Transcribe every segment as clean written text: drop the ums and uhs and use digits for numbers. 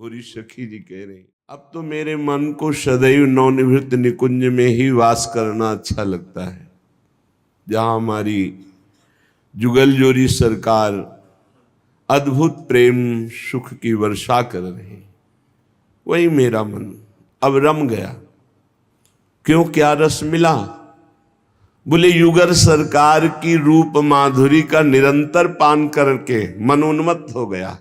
पूरी सखी जी कह रही, अब तो मेरे मन को सदैव नवनिवृत्त निकुंज में ही वास करना अच्छा लगता है, जहां हमारी जुगल जोरी सरकार अद्भुत प्रेम सुख की वर्षा कर रही, वही मेरा मन अब रम गया। क्यों, क्या रस मिला? बोले युगल सरकार की रूप माधुरी का निरंतर पान करके मन उन्मत्त हो गया।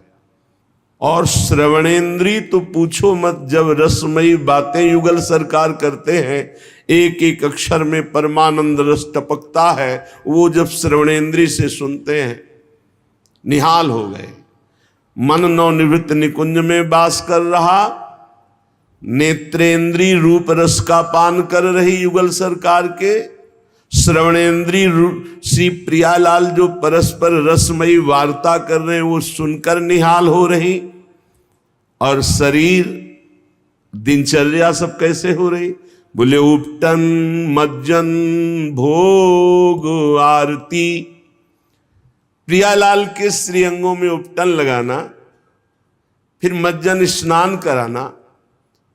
और श्रवणेन्द्री तो पूछो मत, जब रसमयी बातें युगल सरकार करते हैं, एक एक अक्षर में परमानंद रस टपकता है, वो जब श्रवणेन्द्री से सुनते हैं निहाल हो गए। मन नवनिवृत्त निकुंज में वास कर रहा, नेत्रेंद्री रूप रस का पान कर रही युगल सरकार के, श्रवणेन्द्री श्री प्रियालाल जो परस्पर रसमयी वार्ता कर रहे हैं वो सुनकर निहाल हो रही, और शरीर दिनचर्या सब कैसे हो रही? बोले उपटन मज्जन भोग आरती। प्रियालाल के श्रीअंगों में उपटन लगाना, फिर मज्जन स्नान कराना,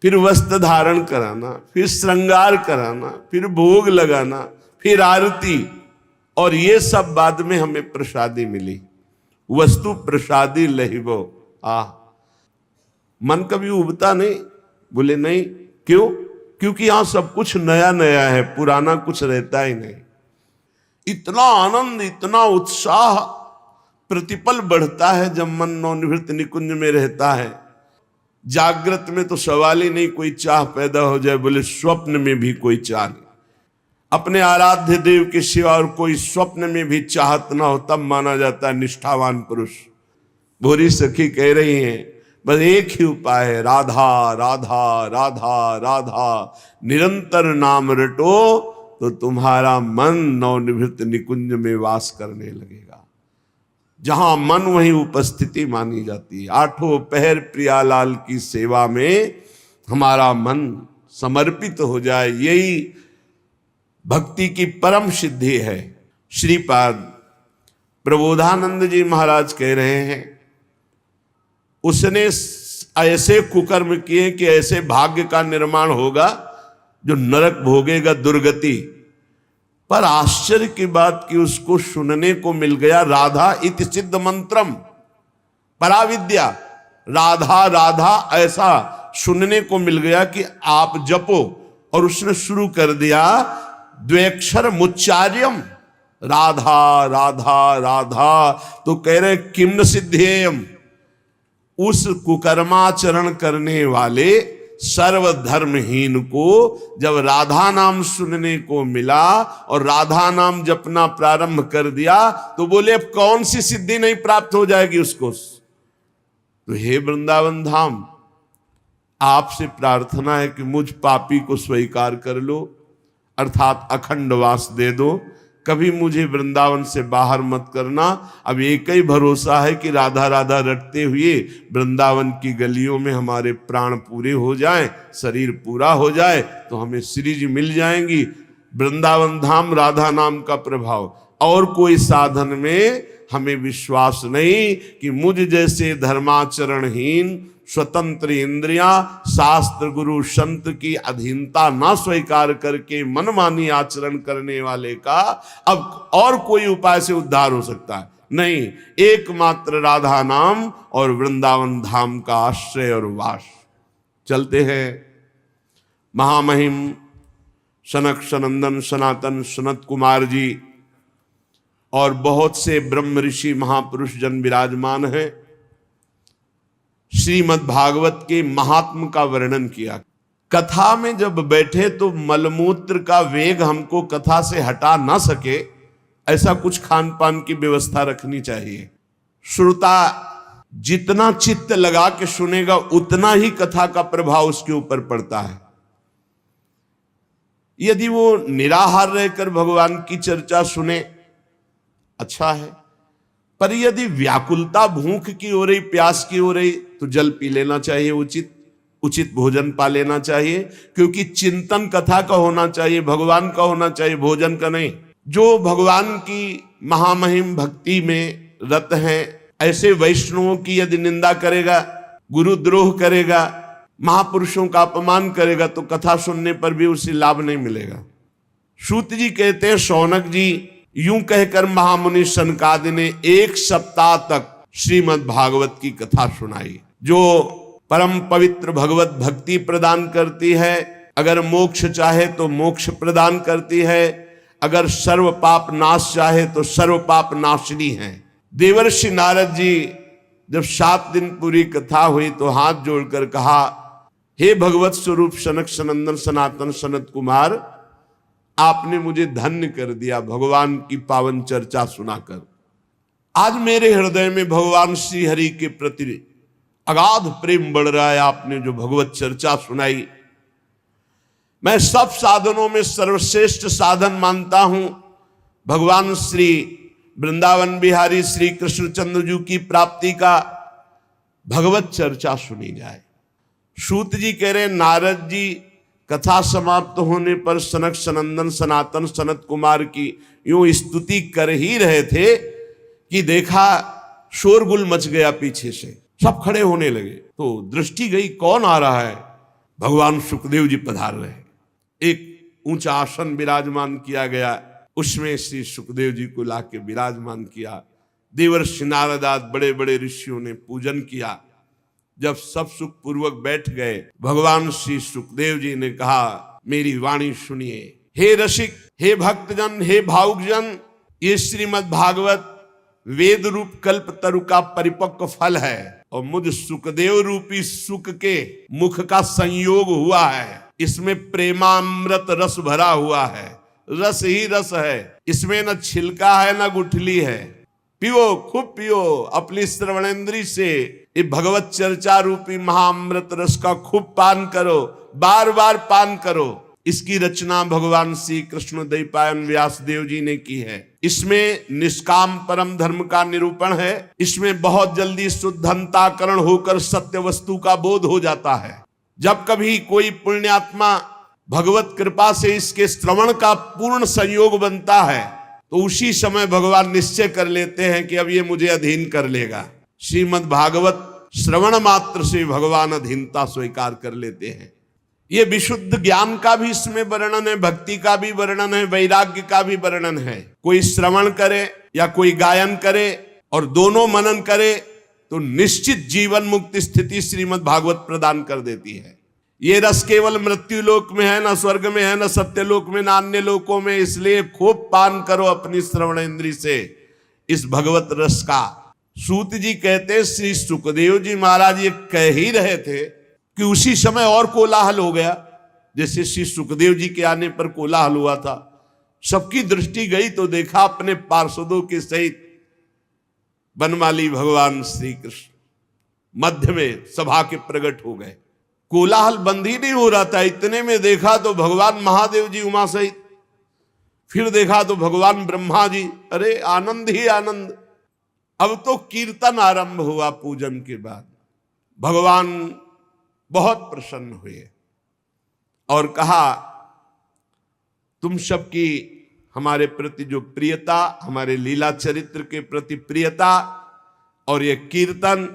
फिर वस्त्र धारण कराना, फिर श्रृंगार कराना, फिर भोग लगाना, फिर आरती, और ये सब बाद में हमें प्रसादी मिली। वस्तु प्रसादी लहिबो। मन कभी उबता नहीं? बोले नहीं। क्यों? क्योंकि यहां सब कुछ नया नया है, पुराना कुछ रहता ही नहीं। इतना आनंद, इतना उत्साह प्रतिपल बढ़ता है जब मन नवनिवृत्त निकुंज में रहता है। जागृत में तो सवाल ही नहीं कोई चाह पैदा हो जाए, बोले स्वप्न में भी कोई चाह नहीं। अपने आराध्य देव के सिवा और कोई स्वप्न में भी चाहत ना हो, तब माना जाता है निष्ठावान पुरुष। भोरी सखी कह रही हैं, बस एक ही उपाय है, राधा राधा राधा राधा, निरंतर नाम रटो तो तुम्हारा मन नवनिवृत्त निकुंज में वास करने लगेगा। जहां मन वहीं उपस्थिति मानी जाती है। आठों पहर प्रियालाल की सेवा में हमारा मन समर्पित हो जाए, यही भक्ति की परम सिद्धि है। श्रीपाद प्रबोधानंद जी महाराज कह रहे हैं, उसने ऐसे कुकर्म किए कि ऐसे भाग्य का निर्माण होगा जो नरक भोगेगा, दुर्गति। पर आश्चर्य की बात कि उसको सुनने को मिल गया राधा इति सिद्ध मंत्रम, पराविद्या, राधा राधा ऐसा सुनने को मिल गया कि आप जपो। और उसने शुरू कर दिया द्व्यक्षर मुच्चार्यम, राधा राधा राधा। तो कह रहे किम न सिद्धेयम, उस कुकर्माचरण करने वाले सर्वधर्महीन को जब राधा नाम सुनने को मिला और राधा नाम जपना प्रारंभ कर दिया, तो बोले अब कौन सी सिद्धि नहीं प्राप्त हो जाएगी उसको। तो हे वृंदावन धाम, आपसे प्रार्थना है कि मुझ पापी को स्वीकार कर लो, अर्थात अखंड वास दे दो, कभी मुझे वृंदावन से बाहर मत करना। अब एक ही भरोसा है कि राधा राधा रटते हुए वृंदावन की गलियों में हमारे प्राण पूरे हो जाएं, शरीर पूरा हो जाए तो हमें श्री जी मिल जाएंगी। वृंदावन धाम, राधा नाम का प्रभाव, और कोई साधन में हमें विश्वास नहीं कि मुझ जैसे धर्माचरणहीन, स्वतंत्र इंद्रियां, शास्त्र गुरु संत की अधीनता ना स्वीकार करके मनमानी आचरण करने वाले का अब और कोई उपाय से उद्धार हो सकता है? नहीं, एकमात्र राधा नाम और वृंदावन धाम का आश्रय और वास। चलते हैं महामहिम सनक सनंदन सनातन सनत कुमार जी और बहुत से ब्रह्म ऋषि महापुरुष जन विराजमान हैं। श्रीमद् भागवत के महात्म का वर्णन किया। कथा में जब बैठे तो मलमूत्र का वेग हमको कथा से हटा ना सके, ऐसा कुछ खान पान की व्यवस्था रखनी चाहिए। श्रोता जितना चित्त लगा के सुनेगा उतना ही कथा का प्रभाव उसके ऊपर पड़ता है। यदि वो निराहार रहकर भगवान की चर्चा सुने, अच्छा है, पर यदि व्याकुलता भूख की हो रही, प्यास की हो रही, तो जल पी लेना चाहिए, उचित भोजन पा लेना चाहिए, क्योंकि चिंतन कथा का होना चाहिए, भगवान का होना चाहिए, भोजन का नहीं। जो भगवान की महामहिम भक्ति में रत हैं, ऐसे वैष्णवों की यदि निंदा करेगा गुरुद्रोह करेगा, महापुरुषों का अपमान करेगा तो कथा सुनने पर भी उसे लाभ नहीं मिलेगा। सूत जी कहते हैं, शौनक जी यूं कहकर महामुनि सनकादि ने 1 सप्ताह तक श्रीमद् भागवत की कथा सुनाई, जो परम पवित्र भगवत भक्ति प्रदान करती है। अगर मोक्ष चाहे तो मोक्ष प्रदान करती है, अगर सर्व पाप नाश चाहे तो सर्व पाप नाशिनी है। देवर्षि नारद जी जब 7 दिन पूरी कथा हुई तो हाथ जोड़कर कहा, हे भगवत स्वरूप सनक सनंदन सनातन सनत कुमार, आपने मुझे धन्य कर दिया भगवान की पावन चर्चा सुनाकर। आज मेरे हृदय में भगवान श्री हरि के प्रति अगाध प्रेम बढ़ रहा है। आपने जो भगवत चर्चा सुनाई, मैं सब साधनों में सर्वश्रेष्ठ साधन मानता हूं भगवान श्री वृंदावन बिहारी श्री कृष्णचंद्र जी की प्राप्ति का भगवत चर्चा सुनी जाए। सूत जी कह रहे, नारद जी कथा समाप्त होने पर सनक सनंदन सनातन सनत कुमार की यूं स्तुति कर ही रहे थे कि देखा शोरगुल मच गया, पीछे से सब खड़े होने लगे। तो दृष्टि गई, कौन आ रहा है? भगवान सुखदेव जी पधार रहे। एक ऊंचा आसन विराजमान किया गया, उसमें श्री सुखदेव जी को लाके विराजमान किया। देवर्षि नारद आदि बड़े बड़े ऋषियों ने पूजन किया। जब सब सुख पूर्वक बैठ गए, भगवान श्री सुखदेव जी ने कहा, मेरी वाणी सुनिए। हे रसिक, हे भक्तजन, हे भावुकजन, ये श्रीमद् भागवत वेद रूप कल्प तरु का परिपक्व फल है और मुझ सुखदेव रूपी सुख के मुख का संयोग हुआ है। इसमें प्रेमामृत रस भरा हुआ है, रस ही रस है, इसमें न छिलका है न गुठली है। पियो, खूब पियो, अपनी श्रवणेंद्री से ये भगवत चर्चा रूपी महाअमृत रस का खूब पान करो, बार बार पान करो। इसकी रचना भगवान श्री कृष्ण द्वैपायन व्यासदेव जी ने की है। इसमें निष्काम परम धर्म का निरूपण है। इसमें बहुत जल्दी शुद्धंताकरण होकर सत्य वस्तु का बोध हो जाता है। जब कभी कोई पुण्यात्मा भगवत कृपा से इसके श्रवण का पूर्ण संयोग बनता है तो उसी समय भगवान निश्चय कर लेते हैं कि अब ये मुझे अधीन कर लेगा। श्रीमद् भागवत श्रवण मात्र से भगवान अधीनता स्वीकार कर लेते हैं। ये विशुद्ध ज्ञान का भी इसमें वर्णन है, भक्ति का भी वर्णन है, वैराग्य का भी वर्णन है। कोई श्रवण करे या कोई गायन करे और दोनों मनन करे तो निश्चित जीवन मुक्ति स्थिति श्रीमद् भागवत प्रदान कर देती है। ये रस केवल मृत्यु लोक में है, न स्वर्ग में है, न सत्यलोक में, न अन्य लोकों में। इसलिए खूब पान करो अपनी श्रवण इंद्री से इस भगवत रस का। सूत जी कहते, श्री सुखदेव जी महाराज ये कह ही रहे थे कि उसी समय और कोलाहल हो गया। जैसे श्री सुखदेव जी के आने पर कोलाहल हुआ था, सबकी दृष्टि गई तो देखा अपने पार्षदों के सहित बनमाली भगवान श्री कृष्ण मध्य में सभा के प्रकट हो गए। कोलाहल बंद ही नहीं हो रहा था। इतने में देखा तो भगवान महादेव जी उमा सहित, फिर देखा तो भगवान ब्रह्मा जी। अरे आनंद ही आनंद। अब तो कीर्तन आरंभ हुआ। पूजन के बाद भगवान बहुत प्रसन्न हुए और कहा, तुम सबकी हमारे प्रति जो प्रियता, हमारे लीला चरित्र के प्रति प्रियता और ये कीर्तन,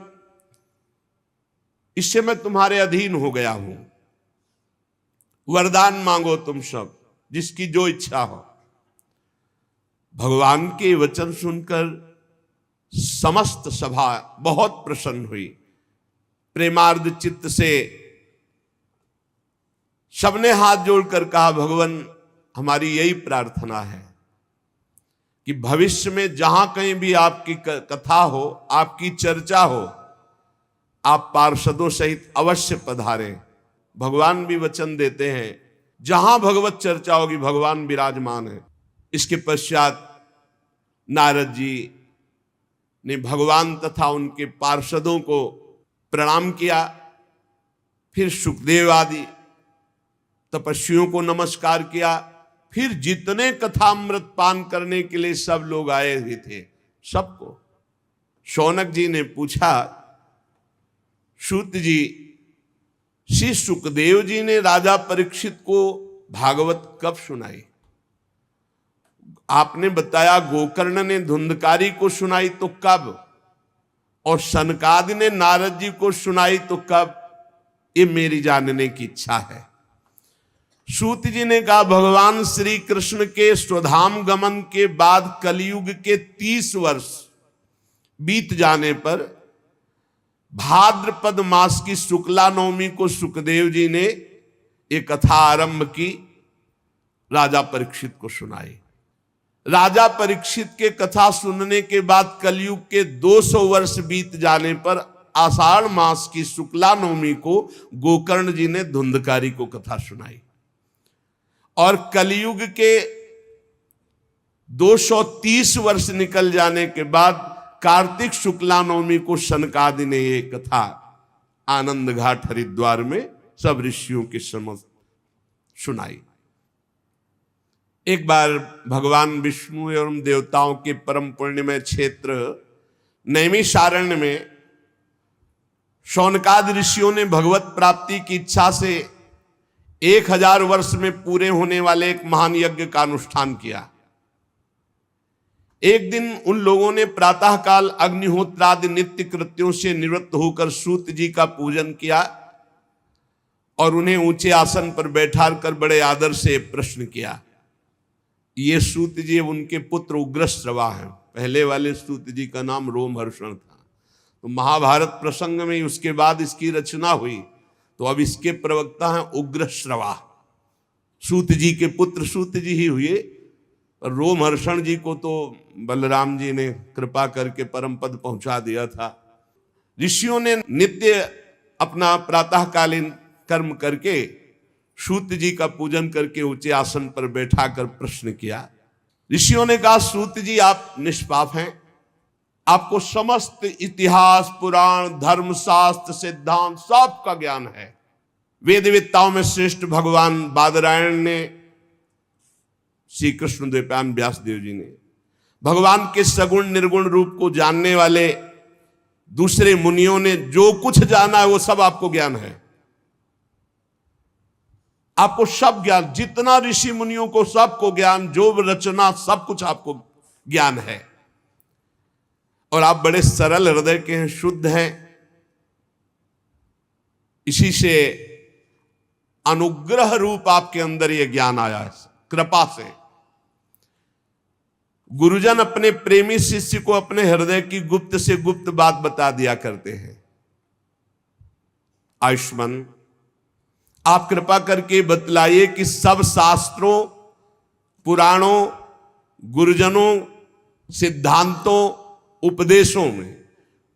इससे मैं तुम्हारे अधीन हो गया हूं। वरदान मांगो तुम सब, जिसकी जो इच्छा हो। भगवान के वचन सुनकर समस्त सभा बहुत प्रसन्न हुई। प्रेमार्ध चित्त से सबने हाथ जोड़कर कहा, भगवान हमारी यही प्रार्थना है कि भविष्य में जहां कहीं भी आपकी कथा हो, आपकी चर्चा हो, आप पार्षदों सहित अवश्य पधारें। भगवान भी वचन देते हैं, जहां भगवत चर्चा होगी भगवान विराजमान है। इसके पश्चात नारद जी ने भगवान तथा उनके पार्षदों को प्रणाम किया। फिर सुखदेव आदि तपस्वियों को नमस्कार किया। फिर जितने कथामृत पान करने के लिए सब लोग आए हुए थे, सबको शौनक जी ने पूछा, सूत जी, श्री सुखदेव जी ने राजा परीक्षित को भागवत कब सुनाई? आपने बताया गोकर्ण ने धुंधकारी को सुनाई, तो कब? और सनकादि ने नारद जी को सुनाई तो कब, ये मेरी जानने की इच्छा है। सूत जी ने कहा भगवान श्री कृष्ण के स्वधाम गमन के बाद कलयुग के 30 वर्ष बीत जाने पर भाद्रपद मास की शुक्ला नवमी को सुखदेव जी ने एक कथा आरंभ की, राजा परीक्षित को सुनाई। राजा परीक्षित के कथा सुनने के बाद कलयुग के 200 वर्ष बीत जाने पर आषाढ़ मास की शुक्ला नवमी को गोकर्ण जी ने धुंधकारी को कथा सुनाई। और कलयुग के 230 वर्ष निकल जाने के बाद कार्तिक शुक्ला नवमी को सनकादि ने ये कथा आनंद घाट हरिद्वार में सब ऋषियों के समक्ष सुनाई। एक बार भगवान विष्णु एवं देवताओं के परम पुण्यमय क्षेत्र नैमिषारण्य में शौनकादि ऋषियों ने भगवत प्राप्ति की इच्छा से 1000 वर्ष में पूरे होने वाले एक महान यज्ञ का अनुष्ठान किया। एक दिन उन लोगों ने प्रातःकाल अग्निहोत्रादि नित्य कृत्यों से निवृत्त होकर सूत जी का पूजन किया और उन्हें ऊंचे आसन पर बैठाकर बड़े आदर से प्रश्न किया। ये सूत जी उनके पुत्र उग्रश्रवा हैं। पहले वाले सूत जी का नाम रोमहर्षण था, तो महाभारत प्रसंग में उसके बाद इसकी रचना हुई, तो अब इसके प्रवक्ता हैं उग्रश्रवा। सूत जी के पुत्र सूत जी ही हुए। रोमहर्षण जी को तो बलराम जी ने कृपा करके परम पद पहुंचा दिया था। ऋषियों ने नित्य अपना प्रातःकालीन कर्म करके सूत जी का पूजन करके ऊंचे आसन पर बैठाकर प्रश्न किया। ऋषियों ने कहा सूत जी आप निष्पाप हैं, आपको समस्त इतिहास पुराण धर्म शास्त्र सिद्धांत सब का ज्ञान है। वेदवेत्ताओं में श्रेष्ठ भगवान बादरायण ने, श्री कृष्ण द्वैपायन व्यास देव जी ने, भगवान के सगुण निर्गुण रूप को जानने वाले दूसरे मुनियों ने जो कुछ जाना है वो सब आपको ज्ञान है। आपको सब ज्ञान, जितना ऋषि मुनियों को सबको ज्ञान, जो रचना सब कुछ आपको ज्ञान है। और आप बड़े सरल हृदय के हैं, शुद्ध हैं। इसी से अनुग्रह रूप आपके अंदर यह ज्ञान आया है, कृपा से। गुरुजन अपने प्रेमी शिष्य को अपने हृदय की गुप्त से गुप्त बात बता दिया करते हैं। आयुष्मान, आप कृपा करके बतलाइए कि सब शास्त्रों पुराणों गुरुजनों सिद्धांतों उपदेशों में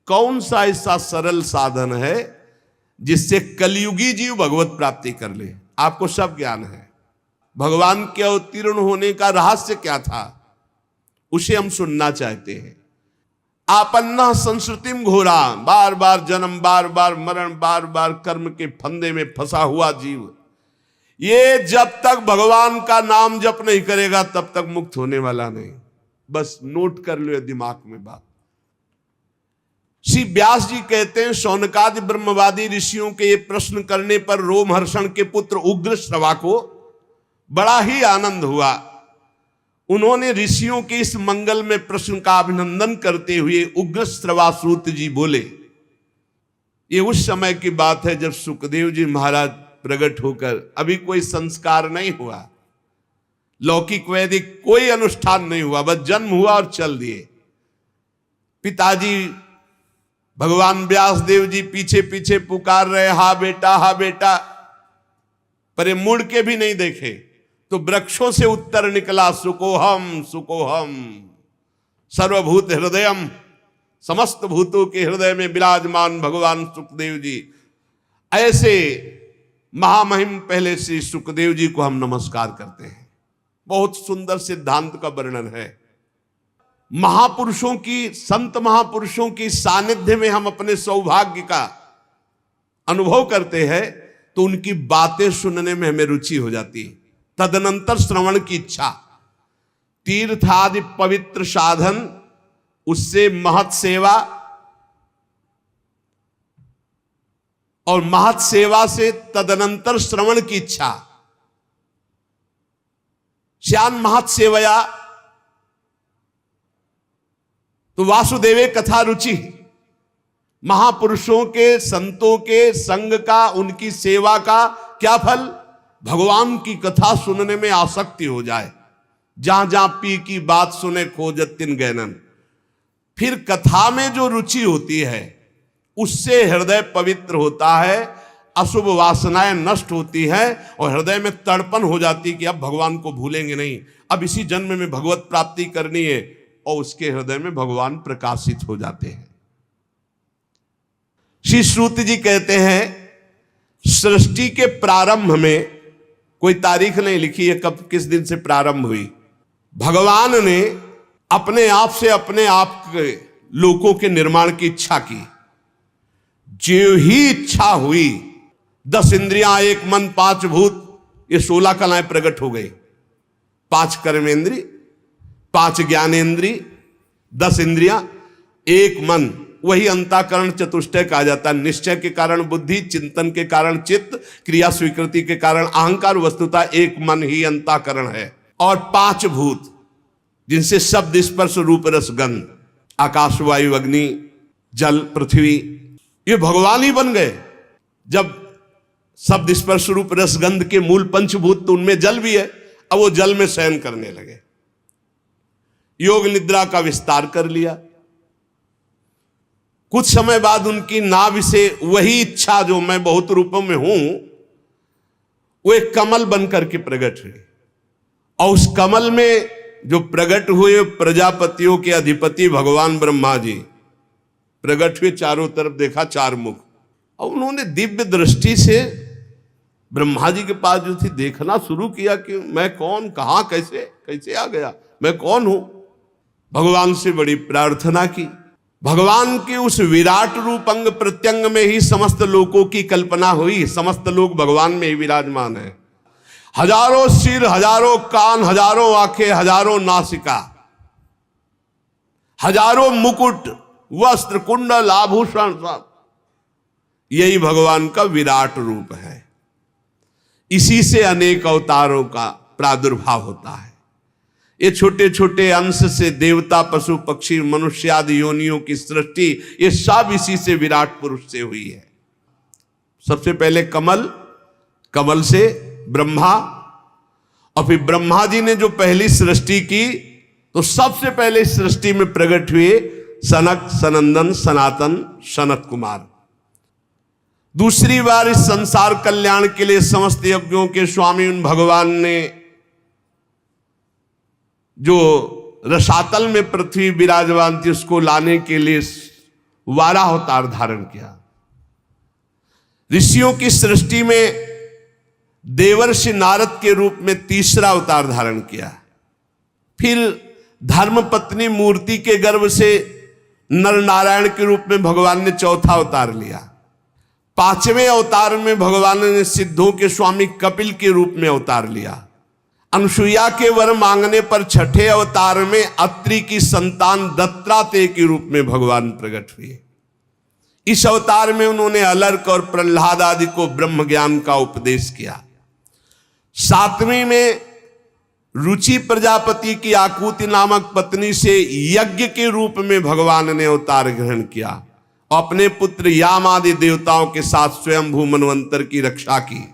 कौन सा ऐसा सरल साधन है जिससे कलयुगी जीव भगवत प्राप्ति कर ले। आपको सब ज्ञान है। भगवान के अवतीर्ण होने का रहस्य क्या था, उसे हम सुनना चाहते हैं। आपन्ना संस्कृतिम घोरा, बार बार जन्म बार बार मरण बार बार कर्म के फंदे में फंसा हुआ जीव, ये जब तक भगवान का नाम जप नहीं करेगा तब तक मुक्त होने वाला नहीं। बस नोट कर लो दिमाग में बात। श्री व्यास जी कहते हैं शौनकादि ब्रह्मवादी ऋषियों के ये प्रश्न करने पर रोमहर्षण के पुत्र उग्रश्रवा को बड़ा ही आनंद हुआ। उन्होंने ऋषियों के इस मंगल में प्रश्न का अभिनंदन करते हुए उग्रश्रवा सूत जी बोले। ये उस समय की बात है जब सुखदेव जी महाराज प्रकट होकर, अभी कोई संस्कार नहीं हुआ, लौकिक वैदिक कोई अनुष्ठान नहीं हुआ, बस जन्म हुआ और चल दिए। पिताजी भगवान व्यास देव जी पीछे पीछे पुकार रहे, हा बेटा, पर ये मुड़ के भी नहीं देखे तो वृक्षों से उत्तर निकला, सुकोहम सुकोहम सर्वभूत हृदयम, समस्त भूतों के हृदय में विराजमान भगवान सुखदेव जी। ऐसे महामहिम पहले श्री सुखदेव जी को हम नमस्कार करते हैं। बहुत सुंदर सिद्धांत का वर्णन है। महापुरुषों की, संत महापुरुषों की सानिध्य में हम अपने सौभाग्य का अनुभव करते हैं तो उनकी बातें सुनने में हमें रुचि हो जाती है। तदनंतर श्रवण की इच्छा, तीर्थ आदि पवित्र साधन, उससे महत सेवा और महत सेवा से तदनंतर श्रवण की इच्छा। श्यान महत सेवया तो वासुदेवे कथा रुचि, महापुरुषों के, संतों के संग का, उनकी सेवा का क्या फल? भगवान की कथा सुनने में आसक्ति हो जाए। जहां जहां पी की बात सुने खोजत तिन गैनन। फिर कथा में जो रुचि होती है उससे हृदय पवित्र होता है, अशुभ वासनाएं नष्ट होती हैं और हृदय में तड़पन हो जाती कि अब भगवान को भूलेंगे नहीं, अब इसी जन्म में भगवत प्राप्ति करनी है, और उसके हृदय में भगवान प्रकाशित हो जाते हैं। श्री श्रुत जी कहते हैं सृष्टि के प्रारंभ में कोई तारीख नहीं लिखी है कब किस दिन से प्रारंभ हुई। भगवान ने अपने आप से अपने आप के लोगों के निर्माण की इच्छा की। जो ही इच्छा हुई 10 इंद्रियां, 1 मन, 5 भूत, ये 16 कलाएं प्रकट हो गई। 5 कर्मेंद्री, 5 ज्ञानेंद्री, 10 इंद्रियां, 1 मन, वही अंतःकरण चतुष्टय कहा जाता है। निश्चय के कारण बुद्धि, चिंतन के कारण चित्त, क्रिया स्वीकृति के कारण अहंकार, वस्तुतः 1 मन ही अंतःकरण है। और 5 भूत जिनसे शब्द, स्पर्श, रूप, रस, गंध, आकाश, वायु, अग्नि, जल, पृथ्वी, ये भगवान ही बन गए। जब शब्द, स्पर्श, रूप, रस, गंध के मूल पंचभूत तो उनमें जल भी है, अब वो जल में शयन करने लगे। योग निद्रा का विस्तार कर लिया। कुछ समय बाद उनकी नाभि से वही इच्छा जो मैं बहुत रूपों में हूं, वो एक कमल बनकर के प्रकट हुई। और उस कमल में जो प्रकट हुए प्रजापतियों के अधिपति भगवान ब्रह्मा जी प्रकट हुए। चारों तरफ देखा 4 मुख, और उन्होंने दिव्य दृष्टि से ब्रह्मा जी के पास जो थी देखना शुरू किया कि मैं कौन, कहां, कैसे कैसे आ गया, मैं कौन हूं। भगवान से बड़ी प्रार्थना की। भगवान के उस विराट रूप अंग प्रत्यंग में ही समस्त लोकों की कल्पना हुई। समस्त लोग भगवान में ही विराजमान है। हजारों सिर, हजारों कान, हजारों आंखें, हजारों नासिका, हजारों मुकुट, वस्त्र, कुंडल, आभूषण, सब यही भगवान का विराट रूप है। इसी से अनेक अवतारों का प्रादुर्भाव होता है। ये छोटे छोटे अंश से देवता, पशु, पक्षी, मनुष्य आदि योनियों की सृष्टि, ये सब इसी से विराट पुरुष से हुई है। सबसे पहले कमल, कमल से ब्रह्मा, और फिर ब्रह्मा जी ने जो पहली सृष्टि की तो सबसे पहले इस सृष्टि में प्रकट हुए सनक, सनंदन, सनातन, सनत कुमार। दूसरी बार इस संसार कल्याण के लिए समस्त यज्ञों के स्वामी उन भगवान ने जो रसातल में पृथ्वी विराजमान थी उसको लाने के लिए 12 अवतार धारण किया। ऋषियों की सृष्टि में देवर्षि नारद के रूप में 3रा अवतार धारण किया। फिर धर्म पत्नी मूर्ति के गर्भ से नर नारायण के रूप में भगवान ने 4था अवतार लिया। 5वें अवतार में भगवान ने सिद्धों के स्वामी कपिल के रूप में अवतार लिया। अनुसुईया के वर मांगने पर 6ठे अवतार में अत्रि की संतान दत्तात्रेय के रूप में भगवान प्रकट हुए। इस अवतार में उन्होंने अलर्क और प्रहलाद आदि को ब्रह्म ज्ञान का उपदेश किया। 7वीं में रुचि प्रजापति की आकुति नामक पत्नी से यज्ञ के रूप में भगवान ने अवतार ग्रहण किया। अपने पुत्र याम आदि देवताओं के साथ स्वयंभू मनवंतर की रक्षा की।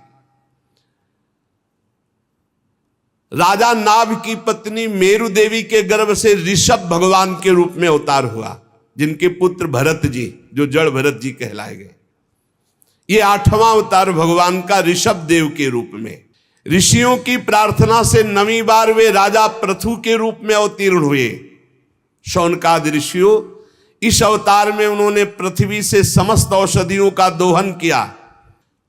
राजा नाभ की पत्नी मेरु देवी के गर्भ से ऋषभ भगवान के रूप में अवतार हुआ, जिनके पुत्र भरत जी, जो जड़ भरत जी कहलाए गए। ये 8वां अवतार भगवान का ऋषभ देव के रूप में। ऋषियों की प्रार्थना से 9वीं बार वे राजा पृथु के रूप में अवतीर्ण हुए। शौनकादि ऋषियों, इस अवतार में उन्होंने पृथ्वी से समस्त औषधियों का दोहन किया।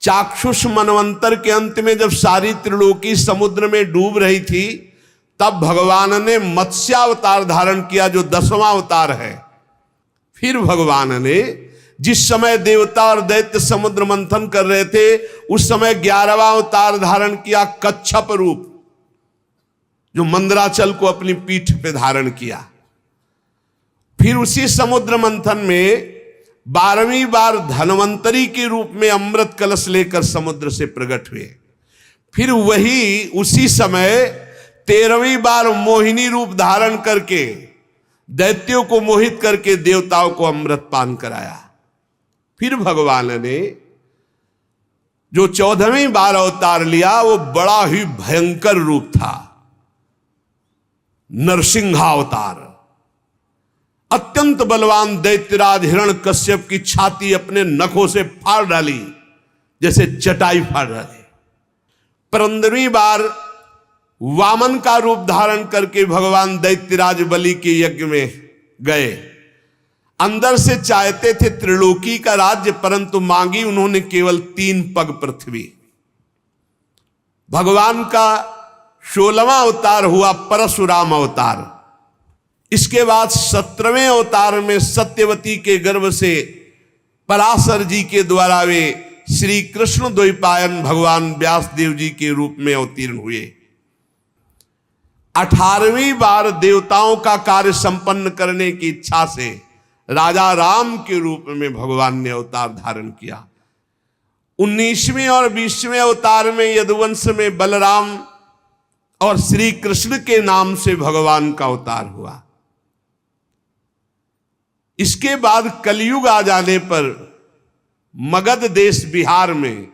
चाक्षुष मनवंतर के अंत में जब सारी त्रिलोकी समुद्र में डूब रही थी, तब भगवान ने मत्स्यावतार धारण किया, जो 10वां अवतार है। फिर भगवान ने जिस समय देवता और दैत्य समुद्र मंथन कर रहे थे, उस समय 11वां अवतार धारण किया, कच्छप रूप, जो मंदराचल को अपनी पीठ पे धारण किया। फिर उसी समुद्र मंथन में 12वीं बार धनवंतरी के रूप में अमृत कलश लेकर समुद्र से प्रकट हुए। फिर वही उसी समय 13वीं बार मोहिनी रूप धारण करके दैत्यों को मोहित करके देवताओं को अमृत पान कराया। फिर भगवान ने जो 14वीं बार अवतार लिया वो बड़ा ही भयंकर रूप था, नरसिंहावतार। अत्यंत बलवान दैत्यराज हिरण्यकश्यप की छाती अपने नखों से फाड़ डाली, जैसे चटाई फाड़ डाली। 15वीं बार वामन का रूप धारण करके भगवान दैत्यराज बलि के यज्ञ में गए। अंदर से चाहते थे त्रिलोकी का राज्य, परंतु मांगी उन्होंने केवल 3 पग पृथ्वी। भगवान का 16वां अवतार हुआ परशुराम अवतार। इसके बाद 17वें अवतार में सत्यवती के गर्भ से पराशर जी के द्वारा वे श्री कृष्ण द्वैपायन भगवान व्यासदेव जी के रूप में अवतीर्ण हुए। 18वीं बार देवताओं का कार्य संपन्न करने की इच्छा से राजा राम के रूप में भगवान ने अवतार धारण किया। 19वें और 20वें अवतार में यदुवंश में बलराम और श्री कृष्ण के नाम से भगवान का अवतार हुआ। इसके बाद कलयुग आ जाने पर मगध देश बिहार में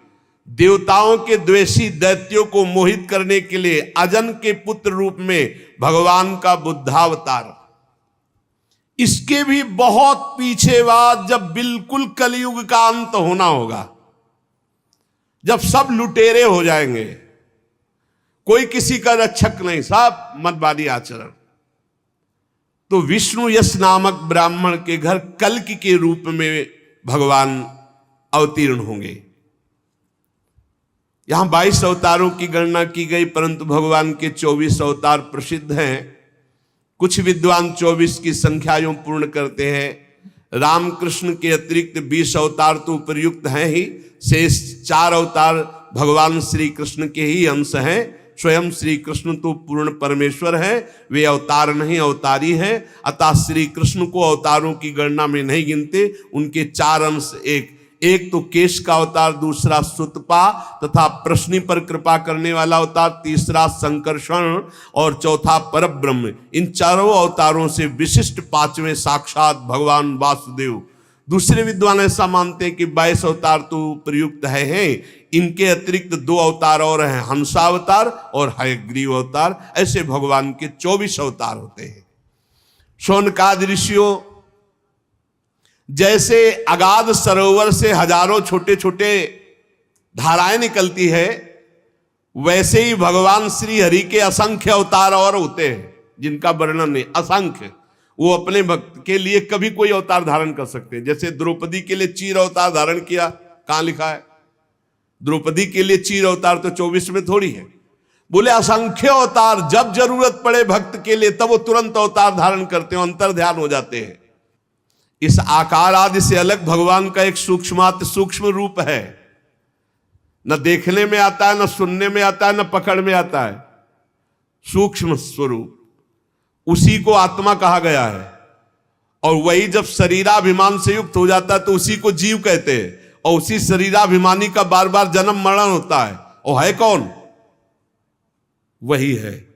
देवताओं के द्वेषी दैत्यों को मोहित करने के लिए अजन के पुत्र रूप में भगवान का बुद्धावतार। इसके भी बहुत पीछे बाद जब बिल्कुल कलयुग का अंत होना होगा, जब सब लुटेरे हो जाएंगे, कोई किसी का रक्षक नहीं, सब मतवादी आचरण, तो विष्णु यश नामक ब्राह्मण के घर कल्कि के रूप में भगवान अवतीर्ण होंगे। यहां 22 अवतारों की गणना की गई, परंतु भगवान के 24 अवतार प्रसिद्ध हैं। कुछ विद्वान 24 की संख्या यूं पूर्ण करते हैं। रामकृष्ण के अतिरिक्त 20 अवतार तो उपयुक्त हैं ही, शेष 4 अवतार भगवान श्री कृष्ण के ही अंश हैं। स्वयं श्री कृष्ण तो पूर्ण परमेश्वर हैं, वे अवतार नहीं अवतारी हैं, अतः श्री कृष्ण को अवतारों की गणना में नहीं गिनते। उनके 4 अंश, एक तो केश का अवतार, दूसरा सुतपा तथा प्रश्नि पर कृपा करने वाला अवतार, तीसरा संकर्षण और चौथा परब्रह्म। इन चारों अवतारों से विशिष्ट 5वें साक्षात भगवान वासुदेव। दूसरे विद्वान ऐसा मानते हैं कि 22 अवतार तो प्रयुक्त हैं। इनके अतिरिक्त 2 अवतार और हैं, हंसावतार और हयग्रीव अवतार। ऐसे भगवान के 24 अवतार होते हैं। शौनकादि ऋषियों, जैसे अगाध सरोवर से हजारों छोटे छोटे धाराएं निकलती है, वैसे ही भगवान श्री हरि के असंख्य अवतार और होते हैं, जिनका वर्णन नहीं, असंख्य। वो अपने भक्त के लिए कभी कोई अवतार धारण कर सकते हैं। जैसे द्रौपदी के लिए चीर अवतार धारण किया, कहां लिखा है? द्रौपदी के लिए चीर अवतार तो 24 में थोड़ी है। बोले असंख्य अवतार, जब जरूरत पड़े भक्त के लिए तब वो तुरंत अवतार धारण करते हैं, अंतर ध्यान हो जाते हैं। इस आकार आदि से अलग भगवान का एक सूक्ष्म रूप है, न देखने में आता है, न सुनने में आता है, न पकड़ में आता है। सूक्ष्म स्वरूप, उसी को आत्मा कहा गया है। और वही जब शरीराभिमान से युक्त हो जाता है तो उसी को जीव कहते हैं। और उसी शरीराभिमानी का बार बार जन्म मरण होता है। और है कौन? वही है,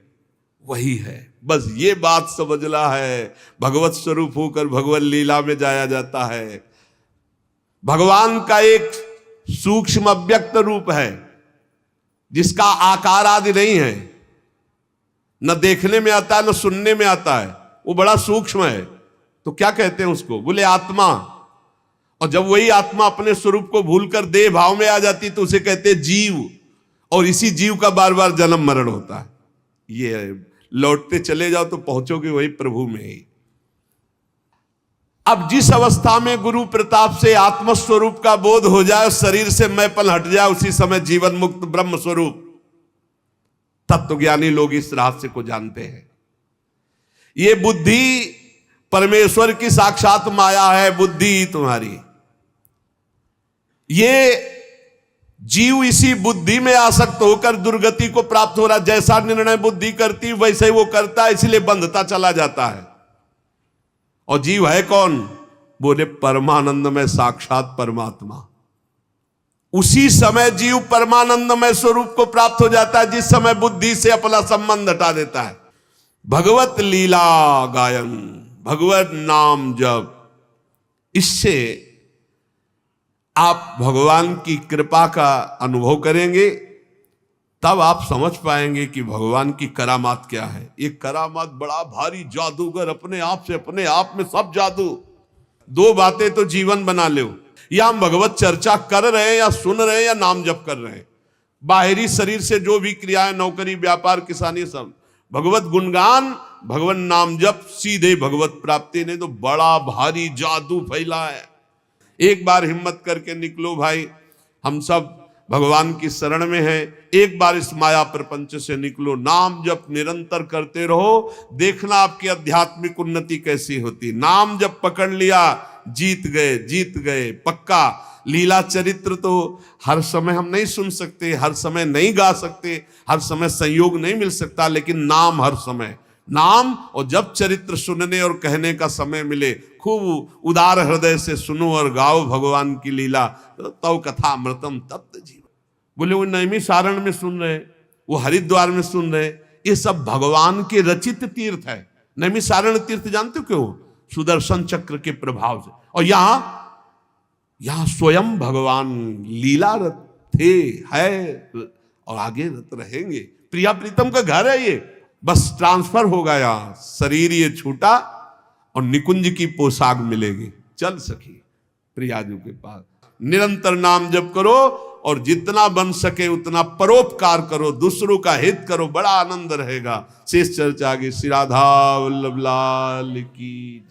वही है। बस ये बात समझना है। भगवत स्वरूप होकर भगवत लीला में जाया जाता है। भगवान का एक सूक्ष्म अव्यक्त रूप है, जिसका आकार आदि नहीं है, न देखने में आता है, न सुनने में आता है। वो बड़ा सूक्ष्म है। तो क्या कहते हैं उसको? बोले आत्मा। और जब वही आत्मा अपने स्वरूप को भूलकर देह भाव में आ जाती तो उसे कहते हैं जीव। और इसी जीव का बार बार जन्म मरण होता है। ये लौटते चले जाओ तो पहुंचोगे वही प्रभु में ही। अब जिस अवस्था में गुरु प्रताप से आत्मस्वरूप का बोध हो जाए, शरीर से मैंपन हट जाए, उसी समय जीवन मुक्त ब्रह्म स्वरूप तत्वज्ञानी लोग इस रहस्य को जानते हैं। ये बुद्धि परमेश्वर की साक्षात माया है, बुद्धि तुम्हारी। ये जीव इसी बुद्धि में आसक्त होकर दुर्गति को प्राप्त हो रहा। जैसा निर्णय बुद्धि करती वैसे ही वो करता है, इसलिए बंधता चला जाता है। और जीव है कौन? बोले परमानंद में साक्षात परमात्मा। उसी समय जीव परमानंदमय स्वरूप को प्राप्त हो जाता है, जिस समय बुद्धि से अपना संबंध हटा देता है। भगवत लीला गायन, भगवत नाम जप, इससे आप भगवान की कृपा का अनुभव करेंगे, तब आप समझ पाएंगे कि भगवान की करामात क्या है। ये करामात बड़ा भारी जादूगर, अपने आप में सब जादू। दो बातें तो जीवन बना लो, या हम भगवत चर्चा कर रहे हैं, या सुन रहे हैं, या नाम जप कर रहे हैं। बाहरी शरीर से जो भी क्रियाएं, नौकरी, व्यापार, किसानी, सब भगवत गुणगान, भगवान नाम जप, सीधे भगवत प्राप्ति। नहीं तो बड़ा भारी जादू फैला है। एक बार हिम्मत करके निकलो भाई, हम सब भगवान की शरण में हैं। एक बार इस माया प्रपंच से निकलो, नाम जप निरंतर करते रहो, देखना आपकी आध्यात्मिक उन्नति कैसी होती। नाम जप पकड़ लिया, जीत गए पक्का। लीला चरित्र तो हर समय हम नहीं सुन सकते, हर समय नहीं गा सकते, हर समय संयोग नहीं मिल सकता, लेकिन नाम हर समय, नाम। और जब चरित्र सुनने और कहने का समय मिले, खूब उदार हृदय से सुनो और गाओ भगवान की लीला। तव कथा अमृतम तप्त जीवन। बोले वो नैमिषारण्य में सुन रहे, वो हरिद्वार में सुन रहे, ये सब भगवान के रचित तीर्थ है। नैमिषारण्य तीर्थ जानते हो क्यों? सुदर्शन चक्र के प्रभाव से। और यहां स्वयं भगवान लीलारत थे, है और आगे रत रहेंगे। प्रिया प्रीतम का घर है ये, बस ट्रांसफर हो गया, शरीर ये छूटा और निकुंज की पोशाक मिलेगी। चल सखी प्रियाजू के पास, निरंतर नाम जप करो और जितना बन सके उतना परोपकार करो, दूसरों का हित करो, बड़ा आनंद रहेगा। शेष चर्चा आगे। श्री राधा वल्लभ लाल की।